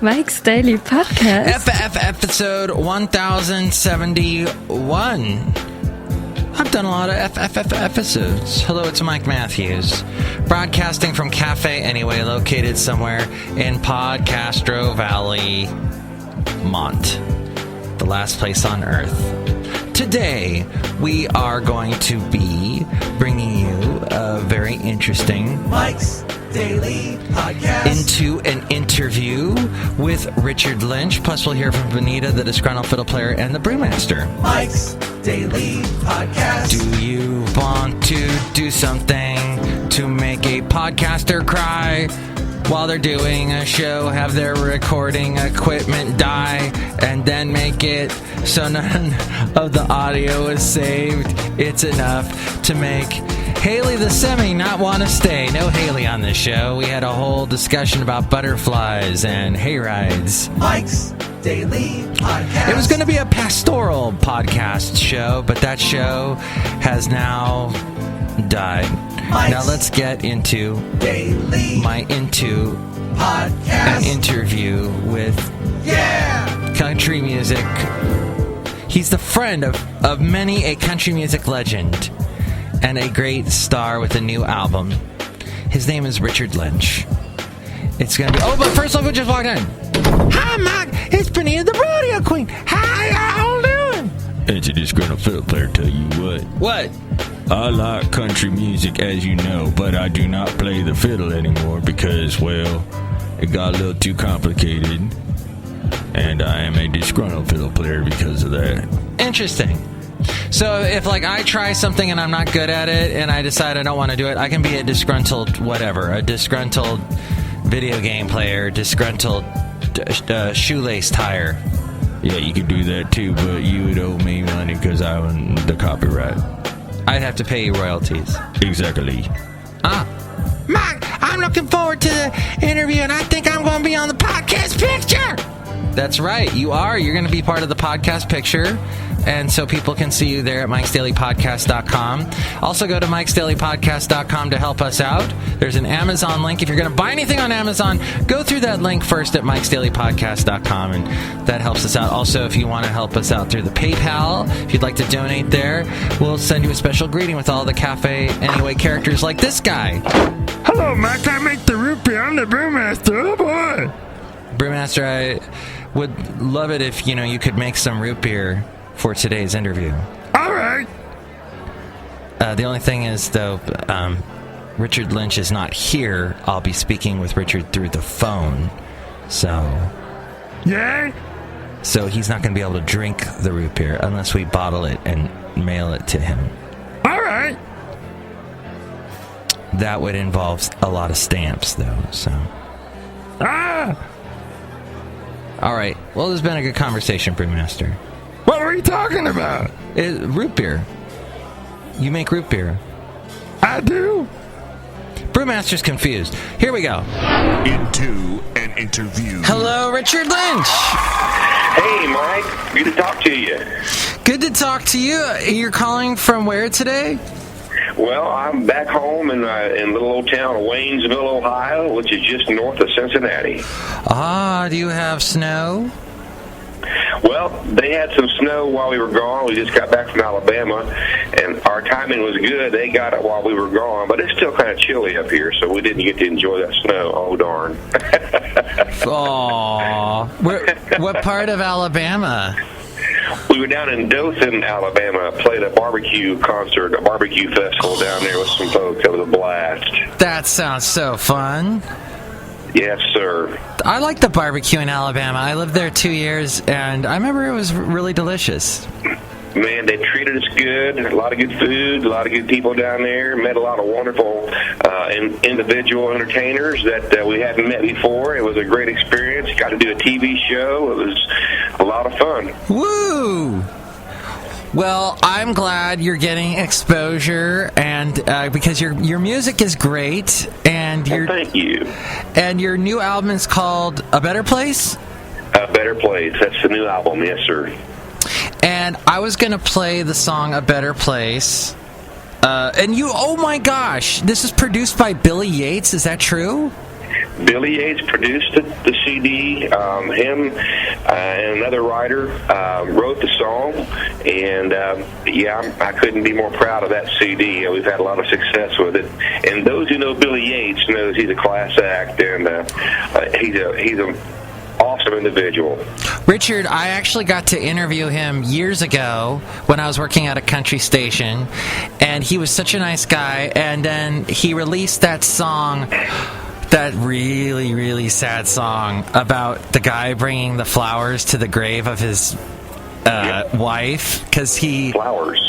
Mike's Daily Podcast. Episode 1071. I've done a lot of episodes. Hello, it's Mike Matthews, broadcasting from Cafe Anyway, located somewhere in Podcastro Valley, Mont, the last place on Earth. Today, we are going to be bringing you a very interesting Mike's Daily Podcast into an interview with Richard-Lynch. Plus, we'll hear from Benita, the Disgruntled Fiddle player, and the Brewmaster. Mike's Daily Podcast. Do you want to do something to make a podcaster cry while they're doing a show, have their recording equipment die, and then make it so none of the audio is saved? It's enough to make Haley the Semi not want to stay. No Haley on this show. We had a whole discussion about butterflies and hayrides. Mike's Daily Podcast. It was going to be a pastoral podcast show, but that show has now died. Mike's now let's get into Daily Podcast. An interview with country music. He's the friend of many a country music legend and a great star with a new album. His name is Richard-Lynch. It's going to be... Oh, but first off, we just walked in. Hi, Mike. It's Benita, the rodeo queen. How y'all doing? It's a disgruntled fiddle player, tell you what. What? I like country music, as you know, but I do not play the fiddle anymore because, well, it got a little too complicated. And I am a disgruntled fiddle player because of that. Interesting. So if, like, I try something and I'm not good at it and I decide I don't want to do it, I can be a disgruntled whatever, a disgruntled video game player, disgruntled shoelace tire. Yeah, you could do that too, but you would owe me money because I own the copyright. I'd have to pay you royalties. Exactly. Mike, I'm looking forward to the interview and I think I'm going to be on the podcast picture. That's right, you are. You're going to be part of the podcast picture. And so people can see you there at MIKEs-DAILY-PODCAST.com. Also go to MIKEs-DAILY-PODCAST.com to help us out. There's an Amazon link. If you're going to buy anything on Amazon, go through that link first at MIKEs-DAILY-PODCAST.com, and that helps us out. Also, if you want to help us out through the PayPal, if you'd like to donate there, we'll send you a special greeting with all the Cafe Anyway characters like this guy. Hello, Mike. I make the root beer. I'm the Brewmaster. Oh, boy. Brewmaster, I would love it if, you could make some root beer for today's interview. All right. The only thing is, though, Richard-Lynch is not here. I'll be speaking with Richard through the phone. So... Yeah? So he's not going to be able to drink the root beer unless we bottle it and mail it to him. All right. That would involve a lot of stamps, though, so... All right. Well, there's been a good conversation, Brewmaster. What are you talking about? Root beer. You make root beer. I do? Brewmaster's confused. Here we go. Into an interview. Hello, Richard-Lynch. Hey, Mike. Good to talk to you. Good to talk to you. You're calling from where today? Well, I'm back home in little old town of Waynesville, Ohio, which is just north of Cincinnati. Do you have snow? Well, they had some snow while we were gone. We just got back from Alabama, and our timing was good. They got it while we were gone, but it's still kind of chilly up here, so we didn't get to enjoy that snow. Oh, darn. Aww. What part of Alabama? We were down in Dothan, Alabama, played a barbecue concert, a barbecue festival down there with some folks. It was a blast. That sounds so fun. Yes, sir. I like the barbecue in Alabama. I lived there 2 years, and I remember it was really delicious. Man, they treated us good. A lot of good food, a lot of good people down there. Met a lot of wonderful individual entertainers that we hadn't met before. It was a great experience. Got to do a TV show. It was a lot of fun. Woo! Well, I'm glad you're getting exposure, and because your music is great, and thank you. And your new album is called A Better Place? A Better Place. That's the new album, yes, sir. And I was going to play the song A Better Place. And you, oh my gosh, this is produced by Billy Yates, is that true? Billy Yates produced the CD. Him and another writer wrote the song, and I couldn't be more proud of that CD. We've had a lot of success with it, and those who know Billy Yates knows he's a class act, and he's an awesome individual. Richard, I actually got to interview him years ago when I was working at a country station, and he was such a nice guy, and then he released that song, that really, really sad song about the guy bringing the flowers to the grave of his wife, because he... Flowers.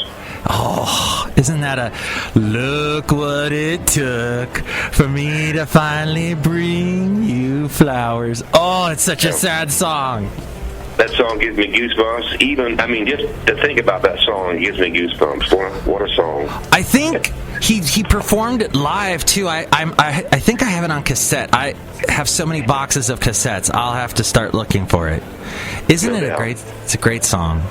Oh, isn't that a... Look what it took for me to finally bring you flowers. Oh, it's such a sad song. That song gives me goosebumps. Even, I mean, just to think about that song, it gives me goosebumps. What a song. I think he performed it live, too. I think I have it on cassette. I have so many boxes of cassettes. I'll have to start looking for it. Isn't it it's a great song.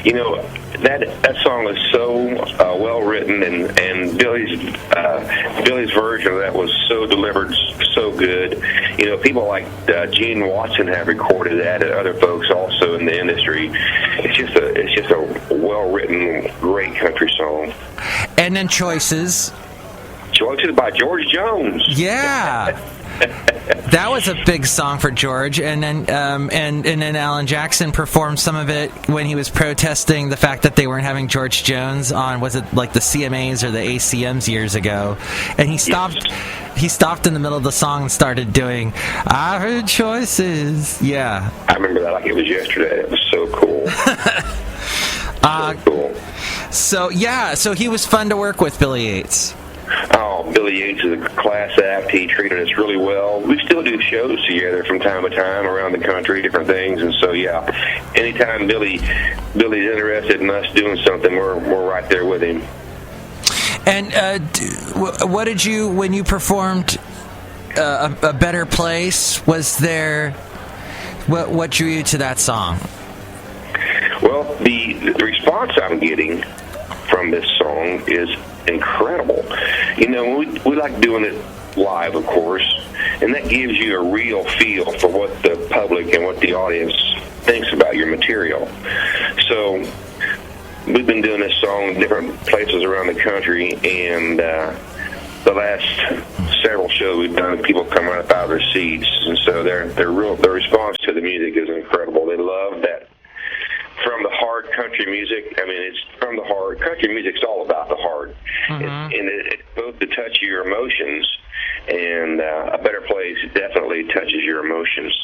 You know, that song is so well written, and Billy's version of that was so delivered, so good. You know, people like Gene Watson have recorded that, and other folks also in the industry. It's just a well written, great country song. And then Choices by George Jones. Yeah. That was a big song for George, and then and then Alan Jackson performed some of it when he was protesting the fact that they weren't having George Jones on, was it like the CMAs or the ACMs years ago, and he stopped. Yes. He stopped in the middle of the song and started doing "I Heard Choices." Yeah, I remember that like it was yesterday. It was so cool. So cool. So he was fun to work with, Billy Yates. Oh, Billy Yates is a class act. He treated us really well. We still do shows together from time to time around the country, different things. And so, yeah, anytime Billy's interested in us doing something, we're right there with him. And what did you, when you performed A Better Place, was there, what drew you to that song? Well, the response I'm getting from this song is incredible. You know, we like doing it live, of course, and that gives you a real feel for what the public and what the audience thinks about your material. So we've been doing this song in different places around the country, and the last several shows we've done, people come right up out of their seats, and so their response to the music is incredible. They love that. From the hard country music, I mean, it's from the heart. Country music's all about the heart, and it's both to touch your emotions, and A Better Place definitely touches your emotions.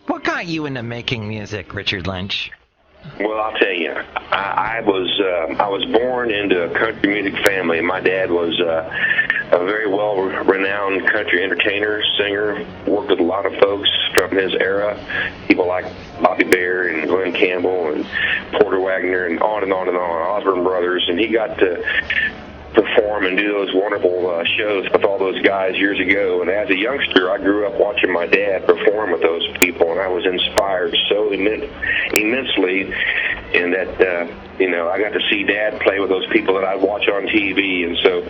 What got you into making music, Richard Lynch? Well, I'll tell you, I was born into a country music family. My dad was a very well-renowned country entertainer, singer, worked with a lot of folks from his era, people like Bobby Bear and Glenn Campbell and Porter Wagner and on and on and on, Osborne Brothers, and he got to perform and do those wonderful shows with all those guys years ago. And as a youngster, I grew up watching my dad perform with those people, and I was inspired so immensely in that, I got to see Dad play with those people that I watch on TV. And so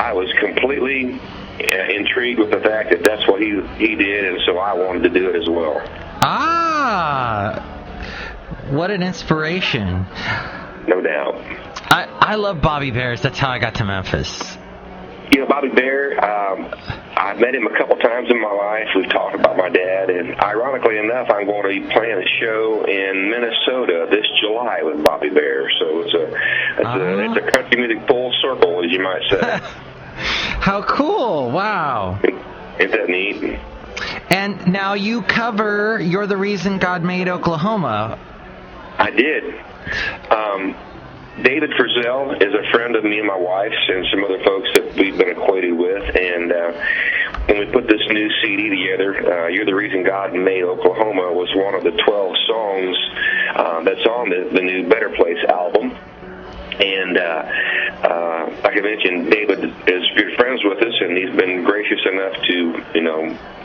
I was completely intrigued with the fact that that's what he did, and so I wanted to do it as well. What an inspiration. No doubt. I love Bobby Bears. That's how I got to Memphis. Bobby Bear, I've met him a couple times in my life. We've talked about my dad, and ironically enough, I'm going to be playing a show in Minnesota this July with Bobby Bear. So it's a country music full circle, as you might say. How cool. Wow. Isn't that neat? And now you cover You're the Reason God Made Oklahoma. I did. David Frizzell is a friend of me and my wife's and some other folks that we've been acquainted with. And when we put this new CD together, You're the Reason God Made Oklahoma was one of the 12 songs that's on the new Better Place album. And like I mentioned, David is good friends with us, and he's been gracious enough to,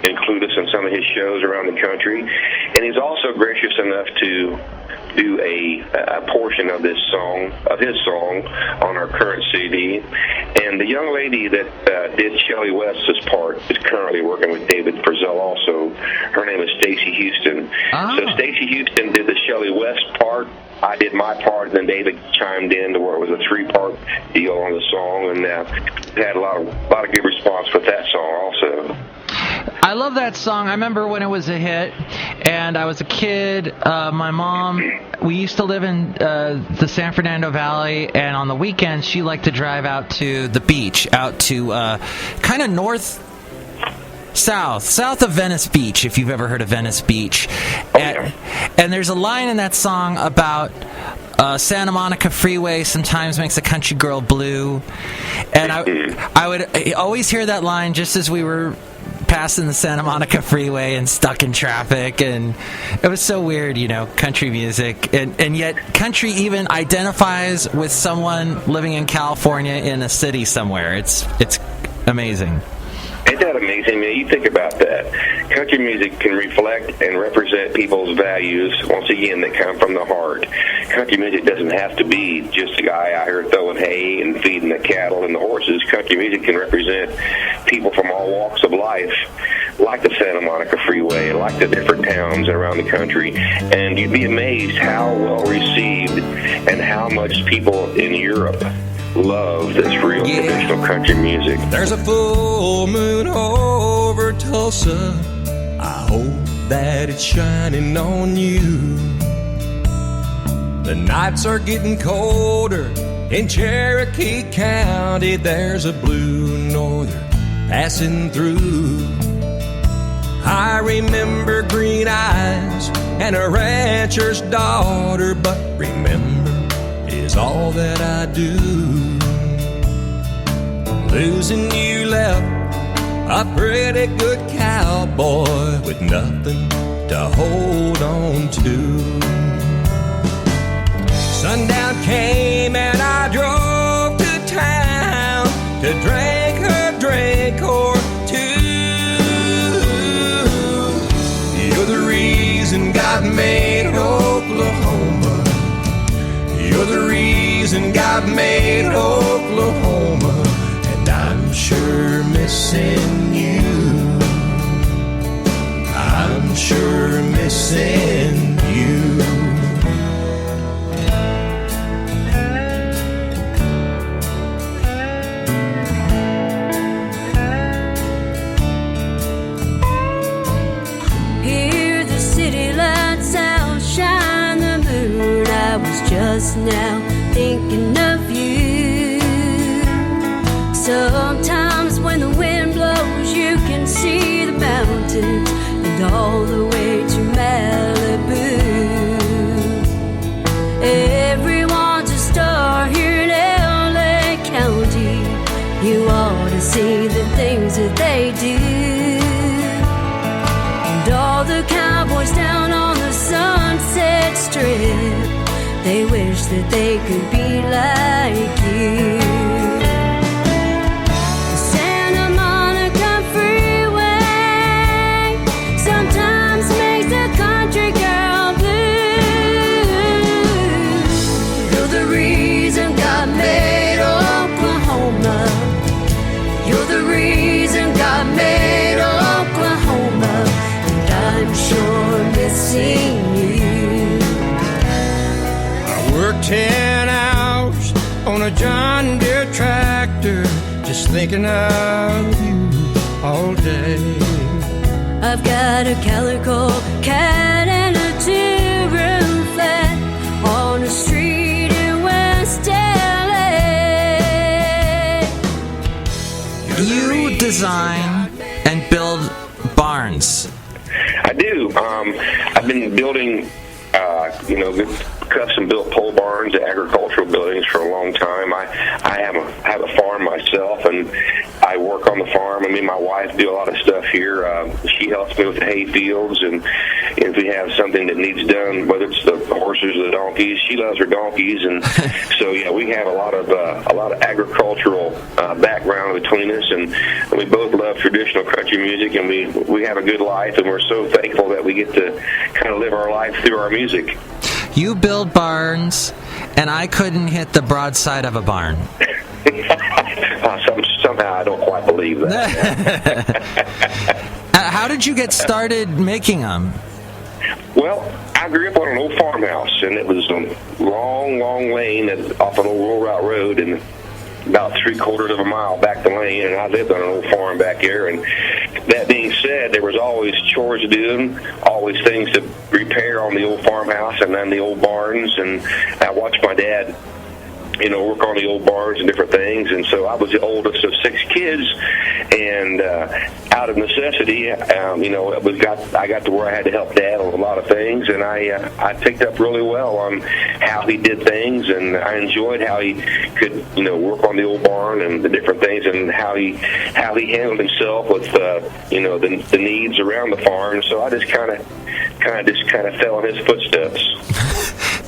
include us in some of his shows around the country. And he's also gracious enough to do a portion of his song on our current CD. And the young lady that did Shelley West's part is currently working with David Frizzell also. Her name is Stacy Houston. So Stacy Houston did the Shelley West part. I did my part, and then David chimed in to where it was a 3-part deal on the song, and had a lot of good response with that song also. I love that song. I remember when it was a hit, and I was a kid. My mom, we used to live in the San Fernando Valley, and on the weekends she liked to drive out to the beach, out to kind of south of Venice Beach, if you've ever heard of Venice Beach. And there's a line in that song about Santa Monica Freeway sometimes makes a country girl blue. And I would always hear that line just as we were passing the Santa Monica Freeway and stuck in traffic, and it was so weird, country music, and yet country even identifies with someone living in California in a city somewhere. It's amazing. Ain't that amazing, man? You think about that. Country music can reflect and represent people's values, once again, that come from the heart. Country music doesn't have to be just a guy out here throwing hay and feeding the cattle and the horses. Country music can represent people from all walks of life, like the Santa Monica Freeway, like the different towns around the country. And you'd be amazed how well received and how much people in Europe love this real traditional country music. There's a full moon over Tulsa. I hope that it's shining on you. The nights are getting colder in Cherokee County. There's a blue norther passing through. I remember green eyes and a rancher's daughter, but remember is all that I do. Losing you left a pretty good cowboy with nothing to hold on to. Sundown came and I drove to town to drink a drink or two. You're the reason God made Oklahoma. You're the reason God made Oklahoma, and I'm sure missing you. I'm sure missing you. Hear the city lights out, shine the moon. I was just now thinking of you. Sometimes when the wind blows, you can see the mountains and all the way to Malibu. Everyone's a star here in LA County. You ought to see the things that they do. And all the cowboys down on the Sunset Strip, they wish that they could be like you. 10 hours on a John Deere tractor, just thinking of you all day. I've got a calico cat and a 2-room flat on a street in West LA. You design and build barns. I do. I've been building, custom-built pole barns, agricultural buildings for a long time. I have a farm myself, and I work on the farm. Me and my wife do a lot of stuff here. She helps me with the hay fields, and if we have something that needs done, whether it's the horses or the donkeys, she loves her donkeys, and so yeah, we have a lot of agricultural background between us, and we both love traditional country music, and we have a good life, and we're so thankful that we get to kind of live our life through our music. You build barns, and I couldn't hit the broadside of a barn. Somehow I don't quite believe that. How did you get started making them? Well, I grew up on an old farmhouse, and it was a long, long lane off an old rural route road, and about 3/4 of a mile back the lane, and I lived on an old farm back there. And that being said, there was always chores to do, always things to repair on the old farmhouse and then the old barns. And I watched my dad, work on the old barns and different things. And so I was the oldest of 6 kids, and out of necessity, I got to where I had to help Dad on a lot of things, and I picked up really well on how he did things, and I enjoyed how he could, work on the old barn and the different things, and how he handled himself with, the needs around the farm. So I just kind of fell in his footsteps.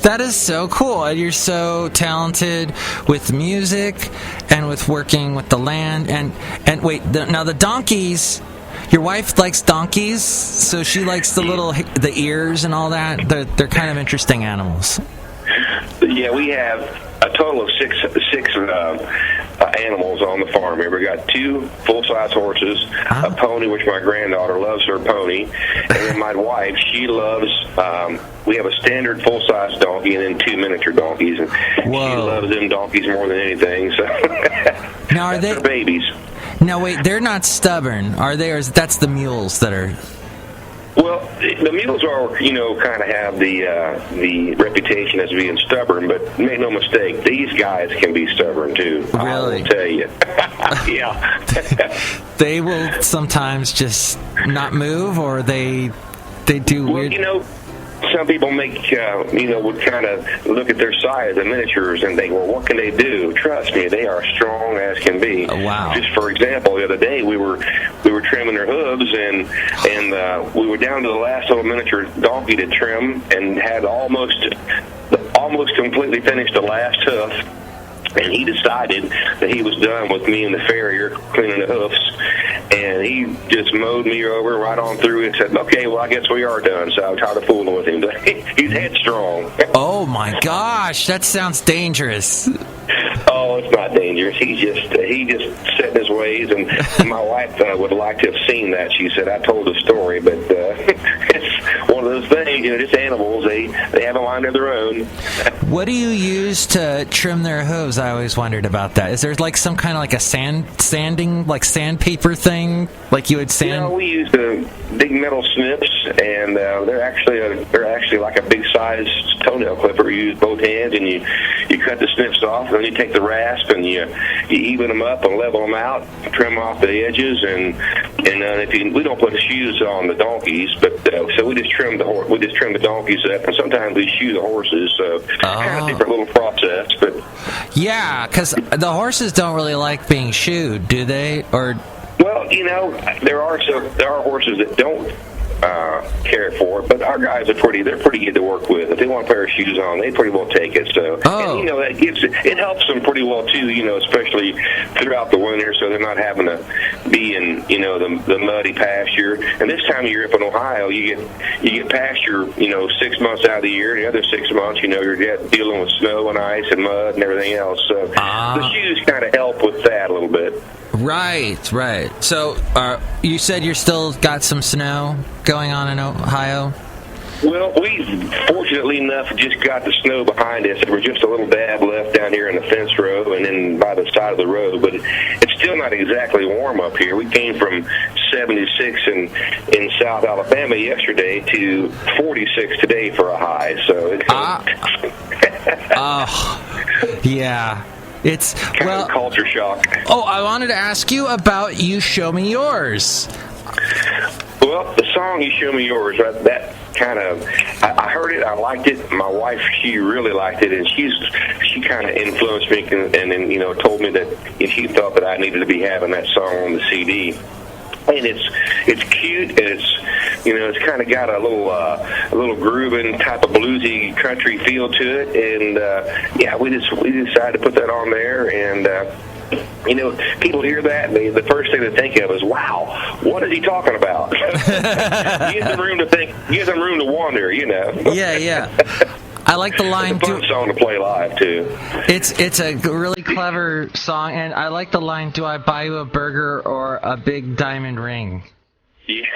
That is so cool. And you're so talented with music and with working with the land. And wait, now the donkeys, your wife likes donkeys, so she likes the ears and all that. They're kind of interesting animals. Yeah, we have a total of six animals on the farm here. We got 2 full-size horses, a pony, which my granddaughter loves her pony, and then my wife, she loves, we have a standard full-size donkey and then 2 miniature donkeys, and she loves them donkeys more than anything, so now are they babies? Now wait, they're not stubborn, are they, or that's the mules that are... Well, the mules are, kind of have the reputation as being stubborn, but make no mistake, these guys can be stubborn too. Really? I will tell you. Yeah. They will sometimes just not move, or they do weird... some people make, would kind of look at their size and miniatures and think, well, what can they do? Trust me, they are strong as can be. Oh, wow. Just for example, the other day we were trimming their hooves, and we were down to the last little miniature donkey to trim, and had almost completely finished the last hoof. And he decided that he was done with me and the farrier cleaning the hoofs, and he just mowed me over right on through and said, okay, well, I guess we are done. So I tried to fool with him. He's headstrong. Oh, my gosh, that sounds dangerous. Oh, it's not dangerous. He just set in his ways, and my wife would like to have seen that. She said, I told the story, but it's one of those things, just animals, they have a mind of their own. What do you use to trim their hooves? I always wondered about that. Is there like some kind of like a sanding, like sandpaper thing, like you would sand? No, we use big metal snips, and they're actually like a big size toenail clipper. You use both hands, and you cut the snips off, and then you take the rasp and you even them up and level them out, trim off the edges, and we don't put the shoes on the donkeys, but so we just trim the donkeys up, and sometimes we shoe the horses. So kind of different little process, but yeah, because the horses don't really like being shoed, do they? Or well, there are horses that don't care for it, but our guys they're pretty good to work with. If they want a pair of shoes on, they pretty well take it. So and, that it helps them pretty well too, especially throughout the winter, so they're not having to be in the muddy pasture. And this time of year up in Ohio, you get pasture 6 months out of the year. The other 6 months, you're dealing with snow and ice and mud and everything else. So the shoes kind of help with that a little bit. Right. So you said you're still got some snow going on in Ohio? Well, we fortunately enough just got the snow behind us. There was just a little dab left down here in the fence row and then by the side of the road, but it's still not exactly warm up here. We came from 76 in South Alabama yesterday to 46 today for a high. So it's yeah. It's kind of culture shock. Oh, I wanted to ask you about You Show Me Yours. Well, the song You Show Me Yours, that kind of, I heard it, I liked it. My wife, she really liked it, and she kind of influenced me and then, told me that she thought that I needed to be having that song on the CD. And it's cute, and it's kind of got a little grooving type of bluesy country feel to it, and we decided to put that on there, and people hear that, and the first thing they think of is, wow, what is he talking about? Gives them room to think, gives them room to wonder, Yeah. I like the line. It's a fun song to play live too. It's a really clever song, and I like the line. Do I buy you a burger or a big diamond ring? Yeah,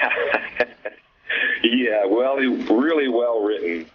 yeah. Well, really well written.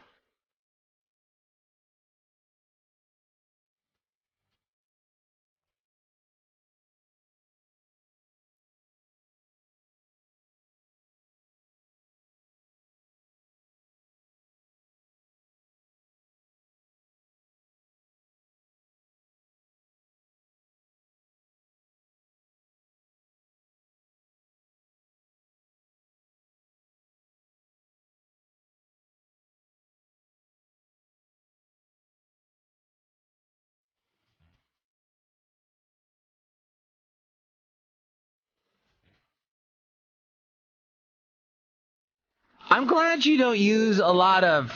I'm glad you don't use a lot of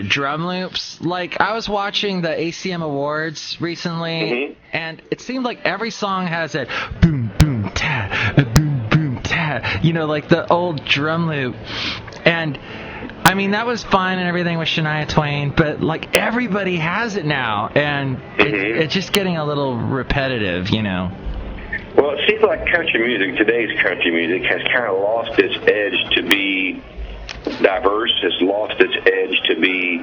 drum loops. Like, I was watching the ACM Awards recently, and it seemed like every song has that boom, boom, ta, boom, boom, ta, like the old drum loop. And, I mean, that was fine and everything with Shania Twain, but, like, everybody has it now, and it's just getting a little repetitive, Well, it seems like today's country music, has kind of lost its edge to be diverse, has lost its edge to be,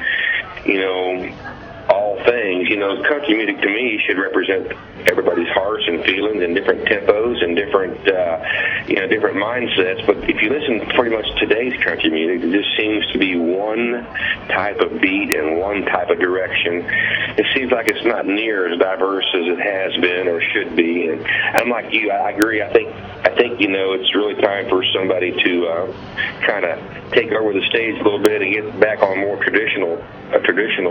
all things. Country music to me should represent everybody's hearts and feelings and different tempos and different mindsets. But if you listen pretty much to today's country music, it just seems to be one type of beat and one type of direction. It seems like it's not near as diverse as it has been or should be. And I'm like you, I agree. I think it's really time for somebody to kind of take over the stage a little bit and get back on more traditional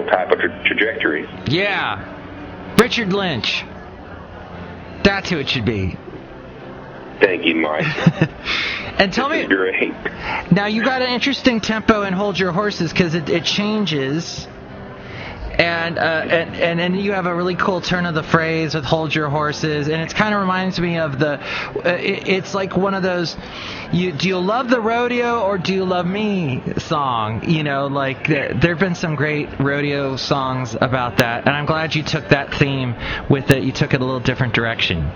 type of trajectory. Yeah. Richard-Lynch. That's who it should be. Thank you, Mike. And tell me, great. Now you got an interesting tempo in Hold Your Horses because it changes, and then you have a really cool turn of the phrase with Hold Your Horses, and it kind of reminds me of it's like one of those, do you love the rodeo or do you love me song? Like there've been some great rodeo songs about that, and I'm glad you took that theme with it. You took it a little different direction.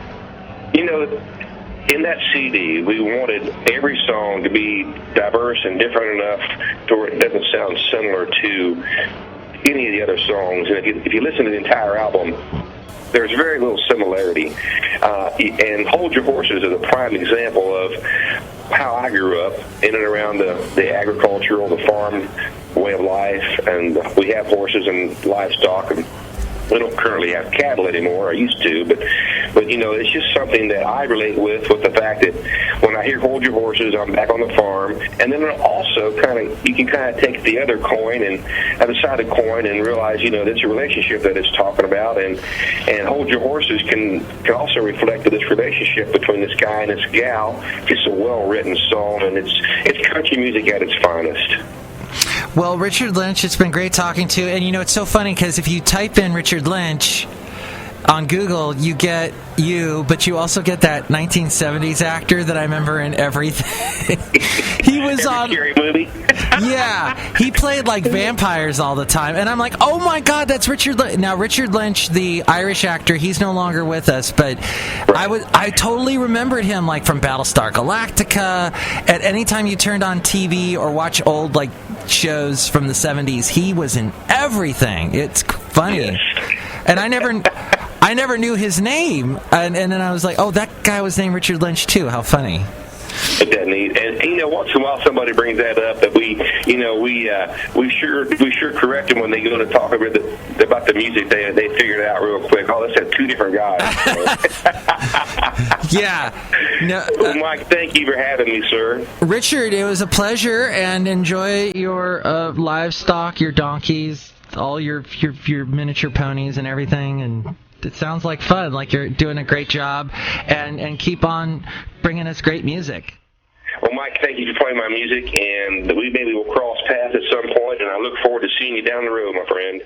In that CD, we wanted every song to be diverse and different enough to where it doesn't sound similar to any of the other songs. And if you listen to the entire album, there's very little similarity. And Hold Your Horses is a prime example of how I grew up in and around the agricultural, the farm way of life. And we have horses and livestock, and we don't currently have cattle anymore. I used to, but it's just something that I relate with the fact that when I hear Hold Your Horses, I'm back on the farm. And then also you can take the other coin and other side of the coin and realize, that's a relationship that it's talking about. And Hold Your Horses can also reflect this relationship between this guy and this gal. It's a well-written song, and it's country music at its finest. Well, Richard-Lynch, it's been great talking to you. And, it's so funny because if you type in Richard-Lynch on Google, you get you, but you also get that 1970s actor that I remember in everything. He was on... Scary movie. Yeah, he played like vampires all the time. And I'm like, oh my God, that's Richard-Lynch. Now, Richard-Lynch, the Irish actor, he's no longer with us, but right. I totally remembered him like from Battlestar Galactica. At any time you turned on TV or watch old like shows from the 70s, he was in everything. It's funny. Yes. And I never knew his name. And then I was like, oh, that guy was named Richard-Lynch, too. How funny. Isn't that neat? And once in a while somebody brings that up, that we sure correct them when they go to talk about the music. They figure it out real quick. Oh, that's two different guys. Yeah. No, well, Mike, thank you for having me, sir. Richard, it was a pleasure, and enjoy your livestock, your donkeys, all your miniature ponies and everything, and it sounds like fun, like you're doing a great job, and keep on bringing us great music. Well, Mike, thank you for playing my music, and maybe we'll cross paths at some point, and I look forward to seeing you down the road, my friend.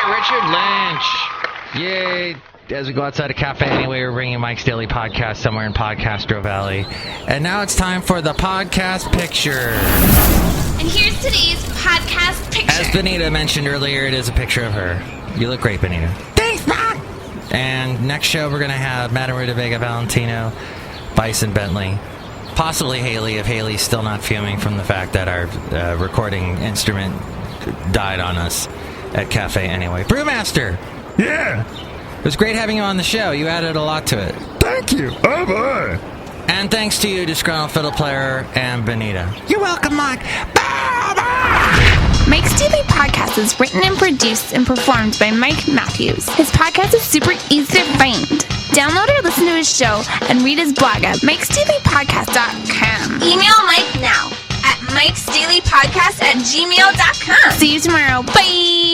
Richard-Lynch. Yay. As we go outside a cafe anyway, we're bringing Mike's Daily Podcast somewhere in Podcastro Valley. And now it's time for the podcast picture. And here's today's podcast picture. As Benita mentioned earlier, it is a picture of her. You look great, Benita. Thanks, Mom. And next show, we're going to have Madame Rootabega, Valentino, Bison Bentley, possibly Haley, if Haley's still not fuming from the fact that our recording instrument died on us at Cafe anyway. Brewmaster! Yeah! It was great having you on the show. You added a lot to it. Thank you. Oh, boy. And thanks to you, Disgruntled Fiddle Player and Benita. You're welcome, Mike. Mike's Daily Podcast is written and produced and performed by Mike Matthews. His podcast is super easy to find. Download or listen to his show and read his blog at MIKEs-DAILY-PODCAST.com. Email Mike now at MIKEs-DAILY-PODCAST@gmail.com. See you tomorrow. Bye!